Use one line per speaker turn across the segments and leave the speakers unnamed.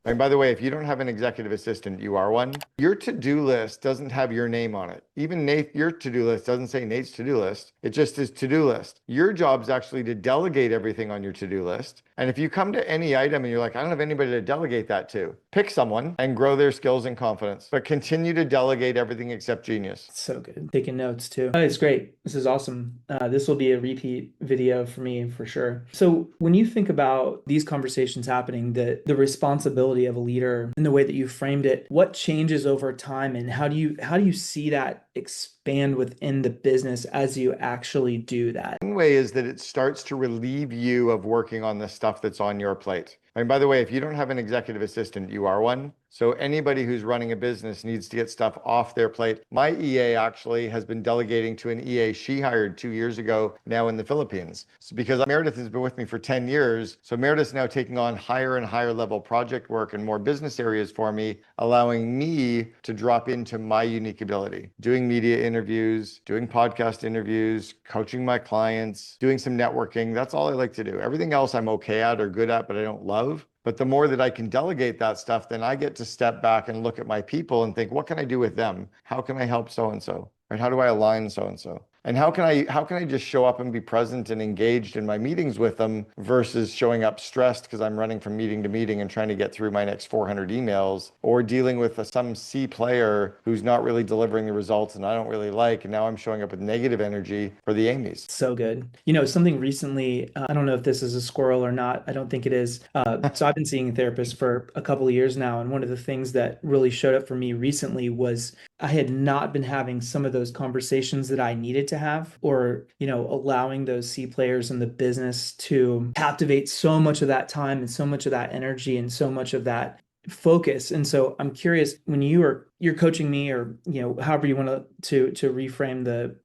And by the way, if you don't have an executive assistant, you are one. Your to-do list doesn't have your name on it. Even Nate, your to-do list doesn't say Nate's to-do list. It just is to-do list. Your job is actually to delegate everything on your to-do list. And if you come to any item and you're like, I don't have anybody to delegate that to, pick someone and grow their skills and confidence, but continue to delegate everything except genius.
So good. Taking notes too. It's great. This is awesome. This will be a repeat video for me for sure. So when you think about these conversations happening, the responsibility of a leader and the way that you framed it, what changes over time and how do you see that expand within the business as you actually do that?
One way is that it starts to relieve you of working on the stuff that's on your plate. And by the way, if you don't have an executive assistant, you are one. So anybody who's running a business needs to get stuff off their plate. My EA actually has been delegating to an EA she hired 2 years ago now in the Philippines. So because Meredith has been with me for 10 years. So Meredith's now taking on higher and higher level project work and more business areas for me, allowing me to drop into my unique ability, doing media interviews, doing podcast interviews, coaching my clients, doing some networking. That's all I like to do. Everything else I'm okay at or good at, but I don't love. But the more that I can delegate that stuff, then I get to step back and look at my people and think, what can I do with them? How can I help so-and-so? Right? How do I align so-and-so? And how can I just show up and be present and engaged in my meetings with them versus showing up stressed because I'm running from meeting to meeting and trying to get through my next 400 emails, or dealing with some C player who's not really delivering the results and I don't really like, and now I'm showing up with negative energy for the Amy's.
So good. Something recently, I don't know if this is a squirrel or not. I don't think it is. So I've been seeing a therapist for a couple of years now. And one of the things that really showed up for me recently was I had not been having some of those conversations that I needed to have, or, allowing those C players in the business to captivate so much of that time and so much of that energy and so much of that focus. And so I'm curious, when you're coaching me, or however you want to reframe the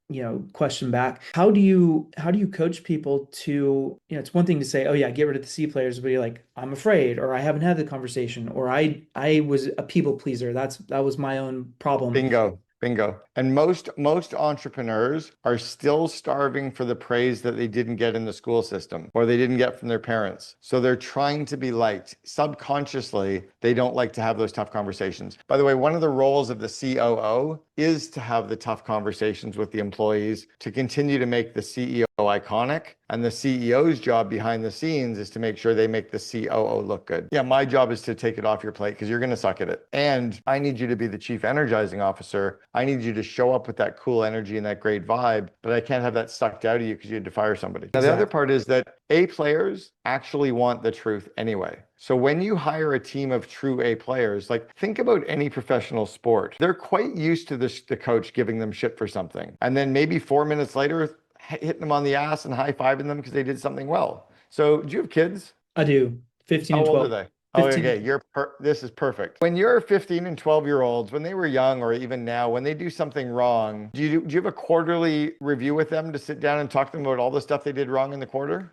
question back, how do you coach people to, it's one thing to say, oh yeah, get rid of the C players, but you're like, I'm afraid, or I haven't had the conversation, or I was a people pleaser. That was my own problem.
Bingo. Bingo. And most entrepreneurs are still starving for the praise that they didn't get in the school system or they didn't get from their parents. So they're trying to be liked. Subconsciously, they don't like to have those tough conversations. By the way, one of the roles of the COO is to have the tough conversations with the employees to continue to make the CEO iconic. And the CEO's job behind the scenes is to make sure they make the COO look good. Yeah, my job is to take it off your plate because you're going to suck at it. And I need you to be the chief energizing officer. I need you to show up with that cool energy and that great vibe, but I can't have that sucked out of you because you had to fire somebody. Now, the other part is that A players actually want the truth anyway. So when you hire a team of true A players, like think about any professional sport, they're quite used to the coach giving them shit for something. And then maybe 4 minutes later, hitting them on the ass and high-fiving them because they did something well. So do you have kids?
I do. 15
How
and
old are
12.
they? Oh,
15.
okay. This is perfect. When you're 15 and 12-year-olds, when they were young or even now, when they do something wrong, do you have a quarterly review with them to sit down and talk to them about all the stuff they did wrong in the quarter?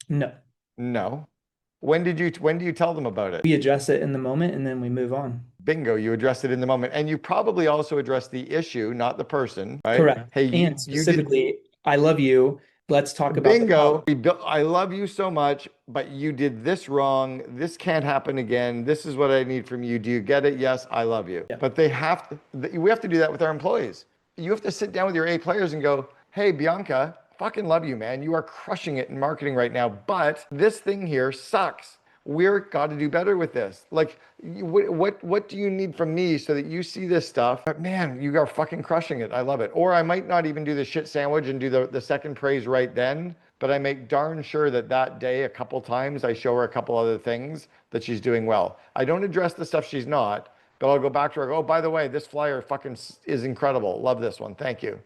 No.
No. When do you tell them about it?
We address it in the moment and then we move on.
Bingo, you addressed it in the moment. And you probably also addressed the issue, not the person, right?
Correct.
Hey,
And
you did.
specifically, I love you. Let's talk about the how.
Bingo. I love you so much, but you did this wrong. This can't happen again. This is what I need from you. Do you get it? Yes, I love you.
Yeah.
But we have to do that with our employees. You have to sit down with your A players and go, hey, Bianca, fucking love you, man. You are crushing it in marketing right now, but this thing here sucks. We're got to do better with this. Like, what do you need from me so that you see this stuff? But man, you are fucking crushing it. I love it. Or I might not even do the shit sandwich and do the second praise right then, but I make darn sure that day a couple times I show her a couple other things that she's doing well. I don't address the stuff she's not, but I'll go back to her and go, oh, by the way, this flyer fucking is incredible. Love this one. Thank you.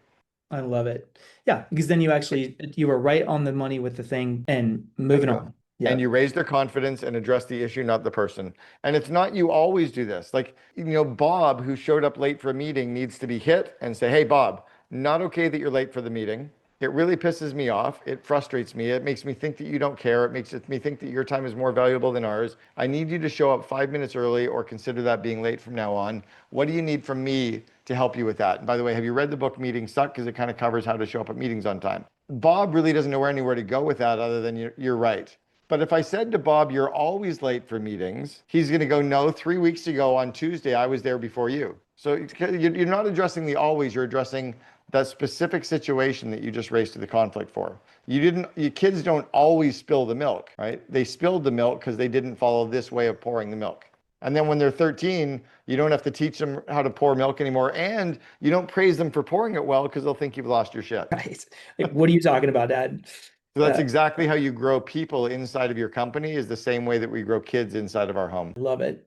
I love it. Yeah, because then you were right on the money with the thing and moving
Bingo.
on. Yeah.
And you raise their confidence and address the issue, not the person. And it's not you always do this. Like, Bob, who showed up late for a meeting, needs to be hit and say, hey, Bob, not okay that you're late for the meeting. It really pisses me off. It frustrates me. It makes me think that you don't care. It makes me think that your time is more valuable than ours. I need you to show up 5 minutes early or consider that being late from now on. What do you need from me to help you with that? And by the way, have you read the book Meetings Suck? Because it kind of covers how to show up at meetings on time. Bob really doesn't know anywhere to go with that other than you're right. But if I said to Bob, you're always late for meetings, he's going to go, no, 3 weeks ago on Tuesday, I was there before you. So you're not addressing the always, you're addressing that specific situation that you just raised to the conflict for. Your kids don't always spill the milk, right? They spilled the milk because they didn't follow this way of pouring the milk. And then when they're 13, you don't have to teach them how to pour milk anymore. And you don't praise them for pouring it well because they'll think you've lost your shit.
Right. Like, what are you talking about, Dad?
So that's exactly how you grow people inside of your company, is the same way that we grow kids inside of our home.
Love it.